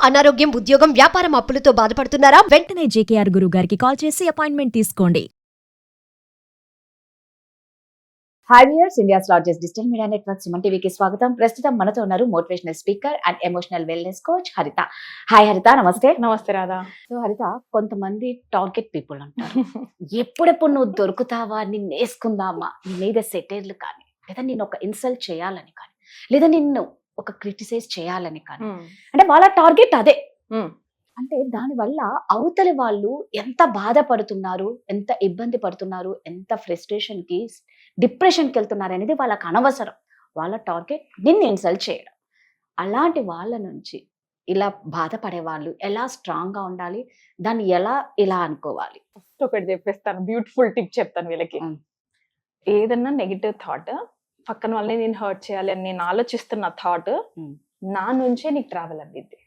అనారోగ్యం, ఉద్యోగం, వ్యాపారం అప్పులతో బాధపడుతున్నారా? వెంటనే జేకేఆర్ గురువు గారికి కాల్ చేసి అపాయింట్మెంట్ తీసుకోండి. Hi viewers, India's largest digital media network Suman టీవీకి స్వాగతం. ప్రస్తుతం మనతో ఉన్నారు motivational speaker and emotional wellness coach హరిత. హాయ్ హరిత, నమస్తే. నమస్తే రాధా. సో హరిత, కొంతమంది టార్గెట్ పీపుల్ అంటారు. ఎప్పుడెప్పుడు నువ్వు దొరుకుతావా, నిన్ను వేసుకుందామా, నీ మీద సెటైర్లు కానీ, లేదా నిన్ను ఒక ఇన్సల్ట్ చేయాలని కానీ, లేదా నిన్ను ఒక క్రిటిసైజ్ చేయాలని కానీ, అంటే వాళ్ళ టార్గెట్ అదే. అంటే దానివల్ల అవతలి వాళ్ళు ఎంత బాధపడుతున్నారు, ఎంత ఇబ్బంది పడుతున్నారు, ఎంత ఫ్రస్ట్రేషన్ కి, డిప్రెషన్కి వెళ్తున్నారు అనేది వాళ్ళకి అనవసరం. వాళ్ళ టార్గెట్ నిన్ను ఇన్సల్ట్ చేయడం. అలాంటి వాళ్ళ నుంచి ఇలా బాధపడే వాళ్ళు ఎలా స్ట్రాంగ్ గా ఉండాలి, దాన్ని ఇలా అనుకోవాలి? ఫస్ట్ ఒకటి చెప్పేస్తాను, బ్యూటిఫుల్ టిప్ చెప్తాను వీళ్ళకి. ఏదన్నా నెగిటివ్ థాట్, పక్కన వాళ్ళని నేను హర్ట్ చేయాలి అని నేను ఆలోచిస్తున్న థాట్ నా నుంచే నీకు ట్రావెల్ అవ్విద్ది.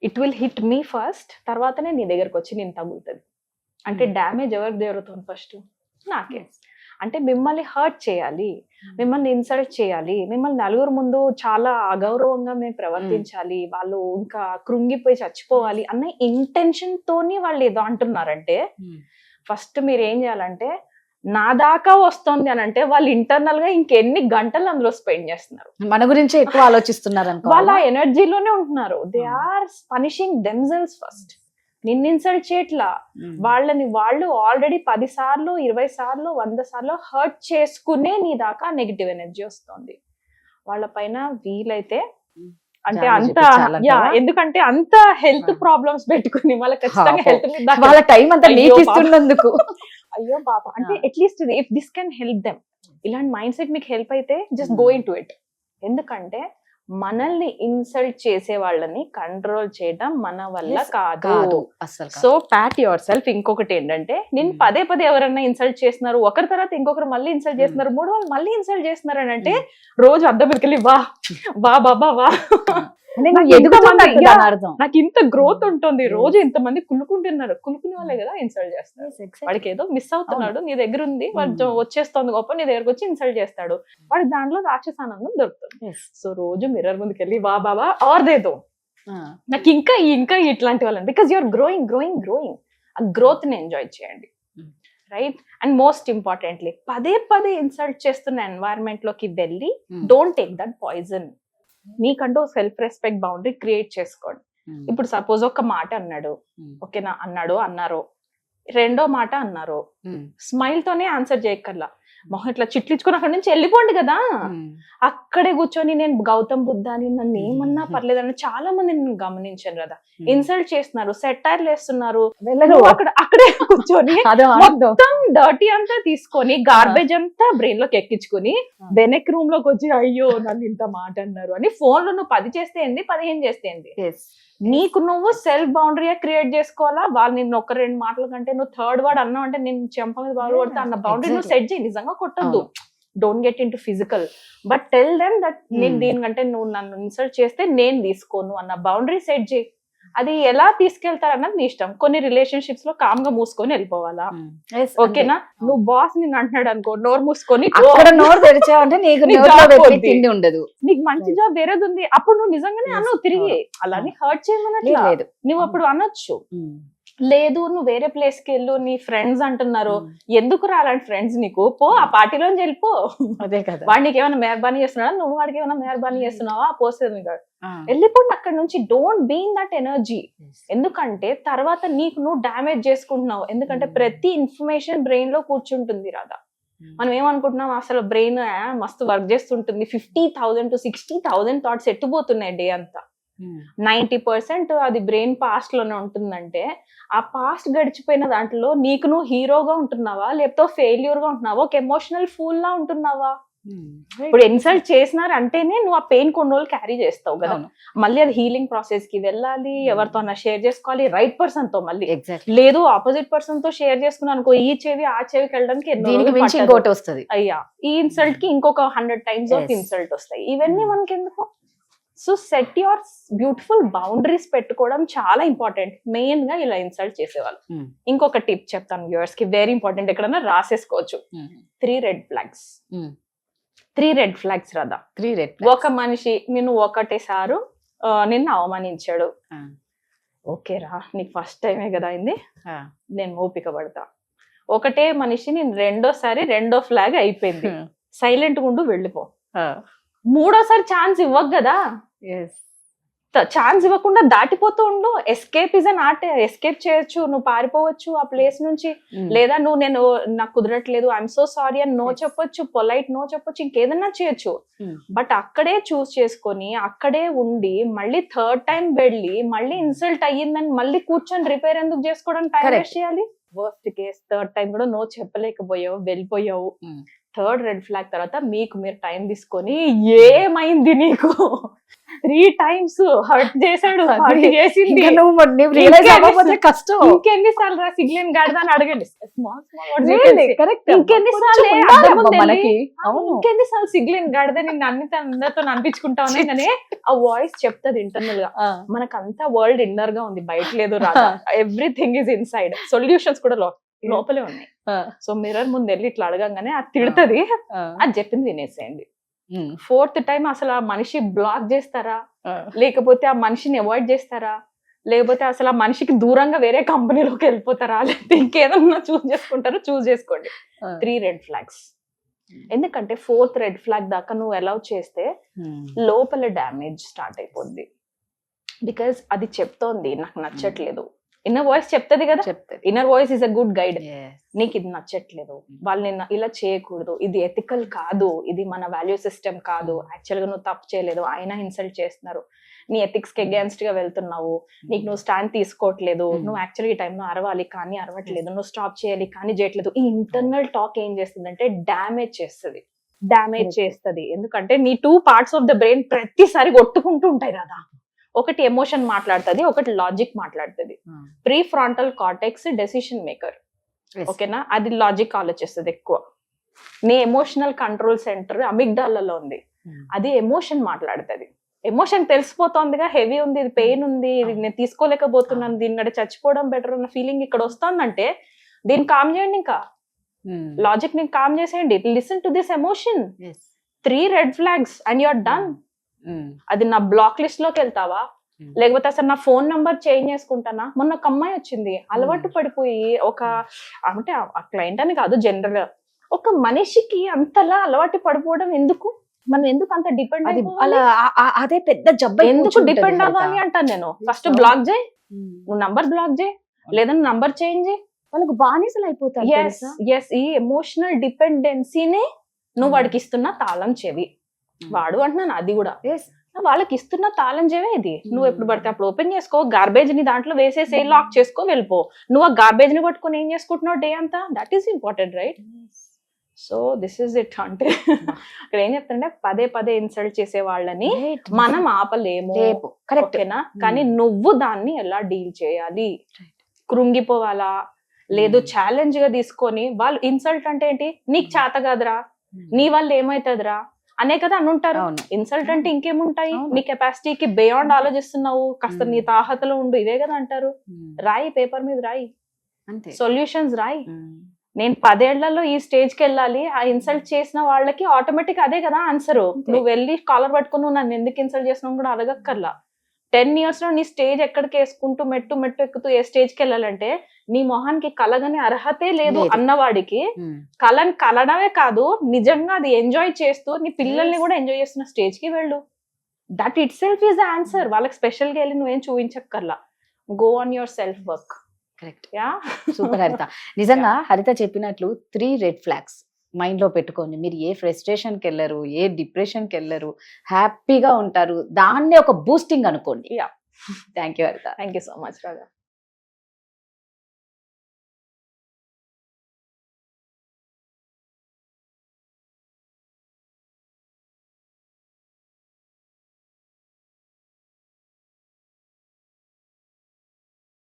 It will hit me first, తర్వాతనే నీ దగ్గరకు వచ్చి నేను తగులుతుంది. అంటే డ్యామేజ్ ఎవరికి జరుగుతుంది ఫస్ట్? నాకే. అంటే మిమ్మల్ని హర్ట్ చేయాలి, మిమ్మల్ని ఇన్సల్ట్ చేయాలి, మిమ్మల్ని నలుగురు ముందు చాలా అగౌరవంగా మేము ప్రవర్తించాలి, వాళ్ళు ఇంకా కృంగిపోయి చచ్చిపోవాలి అన్న ఇంటెన్షన్ తోని వాళ్ళు ఏదో అంటున్నారంటే, ఫస్ట్ మీరు ఏం చేయాలంటే, నా దాకా వస్తుంది అని అంటే వాళ్ళు ఇంటర్నల్ గా ఇంకెన్ని గంటలు అందులో స్పెండ్ చేస్తున్నారు, మన గురించి ఎక్కువ ఆలోచిస్తున్నారు, వాళ్ళ ఎనర్జీలోనే ఉంటున్నారు. They are punishing themselves first. నిన్ను ఇన్సల్ట్ చేయట్లా, వాళ్ళని వాళ్ళు ఆల్రెడీ 10 సార్లు 20 సార్లు 100 సార్లు హర్ట్ చేసుకునే నీ దాకా నెగిటివ్ ఎనర్జీ వస్తుంది వాళ్ళ పైన. వీలైతే అంటే అంత ఎందుకంటే అంత హెల్త్ ప్రాబ్లమ్స్ పెట్టుకుని వాళ్ళకి ఖచ్చితంగా హెల్త్ మీద వాళ్ళ టైం అంతా నీకు ఇస్తున్నందుకు అయ్యో బాబా, అంటే at least if this can help them, ఇలాంటి మైండ్ సెట్ మీకు హెల్ప్ అయితే just go in to it. ఎందుకంటే మనల్ని ఇన్సల్ట్ చేసే వాళ్ళని కంట్రోల్ చేయడం మన వల్ల కాదు. So Pat your self. ఇంకొకటి ఏంటంటే, నేను పదే పదే ఎవరన్నా ఇన్సల్ట్ చేస్తున్నారు, ఒకరి తర్వాత ఇంకొకరు మళ్ళీ ఇన్సల్ట్ చేస్తున్నారు, 3 వాళ్ళు మళ్ళీ ఇన్సల్ట్ చేస్తున్నారు అని అంటే, రోజు అద్దం మీదకెళ్ళి వా వా బాబా వా, నాకు ఇంత గ్రోత్ ఉంటుంది, రోజు ఇంతమంది కులుకుంటున్నారు, కులుకునే వాళ్ళే కదా ఇన్సల్ట్ చేస్తారు. వాడికి ఏదో మిస్ అవుతున్నాడు, నీ దగ్గర ఉంది, వాడు వచ్చేస్తుంది గొప్ప, నీ దగ్గరకు వచ్చి ఇన్సల్ట్ చేస్తాడు, వాడికి దాంట్లో రాక్షసానందం దొరుకుతుంది. సో రోజు మిర్రర్ ముందుకు వెళ్ళి వా బాబా ఆర్దేదో, నాకు ఇంకా ఇట్లాంటి వాళ్ళని, because you're growing growing growing, ఆ గ్రోత్ ని ఎంజాయ్ చేయండి, రైట్? అండ్ మోస్ట్ ఇంపార్టెంట్లీ, పదే పదే ఇన్సల్ట్ చేస్తున్న ఎన్వైరన్మెంట్ లోకి వెళ్ళి డోంట్ టేక్ దట్ పాయిజన్. మీకంటూ సెల్ఫ్ రెస్పెక్ట్ బౌండరీ క్రియేట్ చేసుకోండి. ఇప్పుడు సపోజ్ ఒక మాట అన్నాడు, ఓకేనా, అన్నారు, రెండో మాట అన్నారు, స్మైల్ తోనే ఆన్సర్ చేయక్కర్లా, మొహం ఇట్లా చిట్లించుకొని అక్కడి నుంచి వెళ్ళిపోండి కదా. అక్కడే కూర్చొని నేను గౌతమ్ బుద్ధ అని నన్ను ఏమన్నా పర్లేదని చాలా మంది నేను గమనించాను కదా, ఇన్సల్ట్ చేస్తున్నారు, సెటైర్లు వేస్తున్నారు, అక్కడే కూర్చొని మొత్తం డర్టీ అంతా తీసుకొని గార్బేజ్ అంతా బ్రెయిన్ లోకి ఎక్కించుకుని వెనక్ రూమ్ లోకి వచ్చి అయ్యో నన్ను ఇంత మాట అన్నారు అని ఫోన్ లో నువ్వు 10 చేస్తే ఏంది, 15 చేస్తే ఏంది, నీకు నువ్వు సెల్ఫ్ బౌండరీ క్రియేట్ చేసుకోవాలా. వాళ్ళు నిన్ను 1-2 మాటల కంటే నువ్వు థర్డ్ వర్డ్ అన్నావు అంటే నేను చెంప మీద బాగా కొడతా అన్న బౌండరీ నువ్వు సెట్ చేయి. నిజంగా కొట్టద్దు, don't get into physical, but tell them that నేను దీనికంటే నువ్వు నన్ను ఇన్సల్ట్ చేస్తే నేను తీసుకోను అన్న బౌండరీ సెట్ చేయి. అది ఎలా తీసుకెళ్తారన్నది నీ ఇష్టం. కొన్ని రిలేషన్షిప్స్ లో కామ్ గా మూసుకొని వెళ్ళిపోవాలా, ఓకేనా? నువ్వు బాస్ నిన్ను అంటున్నాడు అనుకో, నోరు మూసుకొని నోరు తెరిచావంటే ఉండదు, నీకు మంచి జాబ్ వేరేది ఉంది, అప్పుడు నువ్వు నిజంగానే అన్నావు తిరిగి, అలానే హర్ట్ చేయమన్నట్లేదు, నువ్వు అప్పుడు అనొచ్చు. లేదు నువ్వు వేరే ప్లేస్ కి వెళ్ళు, నీ ఫ్రెండ్స్ అంటున్నారు, ఎందుకు రాలంటే ఫ్రెండ్స్ నీకు, పో ఆ పార్టీలోంచి వెళ్ళిపో. అదే కదా, వాడికి ఏమైనా మెహర్బానీ చేస్తున్నాడా, నువ్వు వాడికి ఏమైనా మెహర్బానీ చేస్తున్నావా, పోసేది వెళ్ళిపోండి అక్కడ నుంచి. Don't be in that energy, ఎందుకంటే తర్వాత నీకు నువ్వు డామేజ్ చేసుకుంటున్నావు. ఎందుకంటే ప్రతి ఇన్ఫర్మేషన్ బ్రెయిన్ లో కూర్చుంటుంది రాదా. మనం ఏమనుకుంటున్నాం, అసలు బ్రెయిన్ మస్తు వర్క్ చేస్తుంటుంది, 50,000 to 60,000 థాట్స్ ఎట్టుపోతున్నాయి డే అంతా. 90% అది బ్రెయిన్ పాస్ట్ లోనే ఉంటుందంటే, ఆ పాస్ట్ గడిచిపోయిన దాంట్లో నీకు నువ్వు హీరోగా ఉంటున్నావా, లేకపోతే ఫెయిల్యూర్ గా ఉంటున్నావా, ఒక ఎమోషనల్ ఫూల్ లా ఉంటున్నావా? ఇప్పుడు ఇన్సల్ట్ చేసినారు అంటేనే నువ్వు ఆ పెయిన్ కొన్ని రోజులు క్యారీ చేస్తావు కదా, మళ్ళీ అది హీలింగ్ ప్రాసెస్ కి వెళ్ళాలి, ఎవరితో షేర్ చేసుకోవాలి, రైట్ పర్సన్ తో. మళ్ళీ లేదు ఆపోజిట్ పర్సన్ తో షేర్ చేసుకున్నాను అనుకో, ఈ చెవి ఆ చెవికి వెళ్ళడానికి వస్తుంది, అయ్యా ఈ ఇన్సల్ట్ కి ఇంకొక 100 times ఆఫ్ ఇన్సల్ట్ వస్తాయి. ఇవన్నీ మనకి ఎందుకు? So set your beautiful boundaries పెట్టుకోవడం చాలా ఇంపార్టెంట్, మెయిన్ గా ఇలా ఇన్సల్ట్ చేసేవాళ్ళు. ఇంకొక టిప్ చెప్తాను వ్యూవర్స్ కి, వెరీ ఇంపార్టెంట్, ఎక్కడన్నా రాసేసుకోవచ్చు. 3 red flags రాదా. 3 red flags. ఒక మనిషి నేను ఒకటేసారు నిన్ను అవమానించాడు. ఆ. ఓకే రా, నీకు ఫస్ట్ టైమే కదా అయింది, ఆ. నేను ఓపిక పడతా. ఒకటే మనిషి నేను రెండోసారి రెండో ఫ్లాగ్ అయిపోయింది, సైలెంట్ గుండు వెళ్ళిపో. మూడోసారి ఛాన్స్ ఇవ్వకు కదా, ఛాన్స్ ఇవ్వకుండా దాటిపోతూ ఉండు. Escape is an art, escape చేయొచ్చు, నువ్వు పారిపోవచ్చు ఆ ప్లేస్ నుంచి, లేదా నువ్వు నేను నాకు కుదరట్లేదు ఐఎమ్ సో సారీ అని నో చెప్పొచ్చు, పొలైట్ నో చెప్పొచ్చు, ఇంకేదన్నా చేయొచ్చు. బట్ అక్కడే చూస్ చేసుకొని అక్కడే ఉండి మళ్ళీ థర్డ్ టైం వెళ్ళి మళ్ళీ ఇన్సల్ట్ అయ్యిందని మళ్ళీ కూర్చొని రిపేర్ ఎందుకు చేసుకోవడానికి టైం వేస్ట్ చేయాలి? వర్స్ట్ కేస్ థర్డ్ టైం కూడా నో చెప్పలేకపోయావు, వెళ్ళిపోయావు. థర్డ్ రెడ్ ఫ్లాగ్ తర్వాత మీకు మీరు టైం తీసుకొని ఏమైంది నీకు 3 times హర్ట్ చేశాడు, హర్ట్ చేసింది, కష్టం. ఇంకెన్నిసార్లు రా సిగ్లిన్ గాడిద అని అడగండి. ఇంకెన్నిసార్లు సిగ్లిన్ గాడిద నిన్ను అందరితో అనిపించుకుంటావు అని ఆ వాయిస్ చెప్తుంది ఇంటర్నల్ గా. మనకంతా వరల్డ్ ఇన్నర్ గా ఉంది, బయట లేదు రాదా. ఎవ్రీథింగ్ ఇస్ ఇన్సైడ్, సొల్యూషన్స్ కూడా లోపలే ఉన్నాయి. సో మిర్రర్ ముందు వెళ్ళి ఇట్లా అడగంగానే అది తిడుతుంది, అది చెప్పింది వినేసేయండి. 4th టైం అసలు ఆ మనిషి బ్లాక్ చేస్తారా, లేకపోతే ఆ మనిషిని అవాయిడ్ చేస్తారా, లేకపోతే అసలు ఆ మనిషికి దూరంగా వేరే కంపెనీలోకి వెళ్ళిపోతారా, లేకపోతే ఇంకేదన్నా చూస్ చేసుకుంటారో చూస్ చేసుకోండి. 3 రెడ్ ఫ్లాగ్స్. ఎందుకంటే 4th రెడ్ ఫ్లాగ్ దాకా నువ్వు అలౌ చేస్తే లోపల డ్యామేజ్ స్టార్ట్ అయిపోద్ది. బికాస్ అది చెప్తోంది నాకు నచ్చట్లేదు, ఇన్నర్ వాయిస్ చెప్తుంది కదా, inner voice is a good guide. నీకు ఇది నచ్చట్లేదు, వాళ్ళు నిన్న ఇలా చేయకూడదు, ఇది ఎథికల్ కాదు, ఇది మన వాల్యూ సిస్టమ్ కాదు, యాక్చువల్ గా నువ్వు తప్పు చేయలేదు, అయినా ఇన్సల్ట్ చేస్తున్నారు, నీ ఎథిక్స్ కి అగేన్స్ట్ గా వెళ్తున్నావు, నీకు నువ్వు స్టాండ్ తీసుకోవట్లేదు, నువ్వు యాక్చువల్గా ఈ టైంలో అరవాలి కానీ అరవట్లేదు, నువ్వు స్టాప్ చేయాలి కానీ చేయట్లేదు. ఈ ఇంటర్నల్ టాక్ ఏం చేస్తుంది అంటే డ్యామేజ్ చేస్తుంది. ఎందుకంటే నీ 2 parts ఆఫ్ ద బ్రెయిన్ ప్రతిసారి కొట్టుకుంటూ ఉంటాయి కదా. ఒకటి ఎమోషన్ మాట్లాడుతుంది, ఒకటి లాజిక్ మాట్లాడుతుంది. Pre frontal cortex decision maker, ఓకేనా, అది లాజిక్ ఆలోచిస్తుంది ఎక్కువ. నీ ఎమోషనల్ కంట్రోల్ సెంటర్ అమిగ్డాలలో ఉంది, అది ఎమోషన్ మాట్లాడుతుంది. ఎమోషన్ తెలిసిపోతుందిగా, హెవీ ఉంది, ఇది పెయిన్ ఉంది, ఇది నేను తీసుకోలేకపోతున్నాను, దీని కంటే చచ్చిపోవడం బెటర్ అన్న ఫీలింగ్ ఇక్కడ వస్తుందంటే దీన్ని కామ్ చేయండి. ఇంకా లాజిక్ ని కామ్ చేసేయండి. Listen to this emotion. 3 red flags and you are done. అది నా బ్లాక్ లిస్ట్ లోకి వెళ్తావా, లేకపోతే అసలు నా ఫోన్ నంబర్ చేంజ్ చేసుకుంటానా? మొన్న ఒక అమ్మాయి వచ్చింది, అలవాటు పడిపోయి ఒక, అంటే ఆ క్లయింట్ అని కాదు, జనరల్ గా ఒక మనిషికి అంతలా అలవాటు పడిపోవడం ఎందుకు? మనం ఎందుకు అంత డిపెండ్ అదే పెద్ద జబ్బు. ఎందుకు డిపెండ్ అవ్వాలి అంటాను నేను. ఫస్ట్ బ్లాక్ చేయి, నువ్వు నంబర్ బ్లాక్ చేయి, లేదా నంబర్ చేంజ్ చేయి. వాళ్ళకు బానిసలు అయిపోతారు. ఎస్, ఈ ఎమోషనల్ డిపెండెన్సీనే నువ్వు వాడికి ఇస్తున్న తాళం చెవి. వాడు అంటున్నాను అది కూడా, వాళ్ళకి ఇస్తున్న తాళం చెవే ఇది. నువ్వు ఎప్పుడు పడితే అప్పుడు ఓపెన్ చేసుకో, గార్బేజ్ ని దాంట్లో వేసేసి లాక్ చేసుకో, వెళ్ళిపో. నువ్వు ఆ గార్బేజ్ ని పట్టుకొని ఏం చేసుకుంటున్నావు డే అంతా? That is important, right? So this is it. అంటే ఇక్కడ ఏం చెప్తుంటే పదే ఇన్సల్ట్ చేసే వాళ్ళని మనం ఆపలేము, కరెక్టేనా? కానీ నువ్వు దాన్ని ఎలా డీల్ చేయాలి? కృంగిపోవాలా, లేదు ఛాలెంజ్ గా తీసుకొని, వాళ్ళు ఇన్సల్ట్ అంటే ఏంటి, నీకు చేత కాదురా, నీ వల్ల ఏమైతుందిరా అనే కదా అని ఉంటారు. ఇన్సల్ట్ అంటే ఇంకేముంటాయి, నీ కెపాసిటీకి బియాండ్ ఆలోచిస్తున్నావు, కాస్త నీ తాహతలో ఉండు, ఇవే కదా అంటారు. రాయి, పేపర్ మీద రాయి, సొల్యూషన్స్ రాయి. నేను 10 ఏళ్లలో ఈ స్టేజ్ కి వెళ్ళాలి, ఆ ఇన్సల్ట్ చేసిన వాళ్ళకి ఆటోమేటిక్ అదే కదా ఆన్సర్. నువ్వు వెళ్ళి కాలర్ పట్టుకుని నన్ను ఎందుకు ఇన్సల్ట్ చేసినావు కూడా అడగక్కర్లా. 10 years లో నీ స్టేజ్ ఎక్కడికి వేసుకుంటూ మెట్టు ఎక్కుతూ ఏ స్టేజ్ కి వెళ్ళాలంటే, నీ మొహానికి కలగని అర్హతే లేదు అన్నవాడికి కళని కలడమే కాదు, నిజంగా అది ఎంజాయ్ చేస్తూ నీ పిల్లల్ని కూడా ఎంజాయ్ చేస్తున్న స్టేజ్ కి వెళ్ళు. That itself is the answer. వాళ్ళకి స్పెషల్ గా వెళ్ళి నువ్వేం చూపించక్కర్లా. Go on yourself work. Correct. Super Haritha. నిజంగా హరిత చెప్పినట్లు 3 రెడ్ ఫ్లాగ్స్ మైండ్ లో పెట్టుకోండి. మీరు ఏ ఫ్రస్ట్రేషన్ కి వెళ్ళరు, ఏ డిప్రెషన్ కి వెళ్ళరు, హ్యాపీగా ఉంటారు. దాన్నే ఒక బూస్టింగ్ అనుకోండి. థ్యాంక్ యూ హరిత. Thank you so much Raja.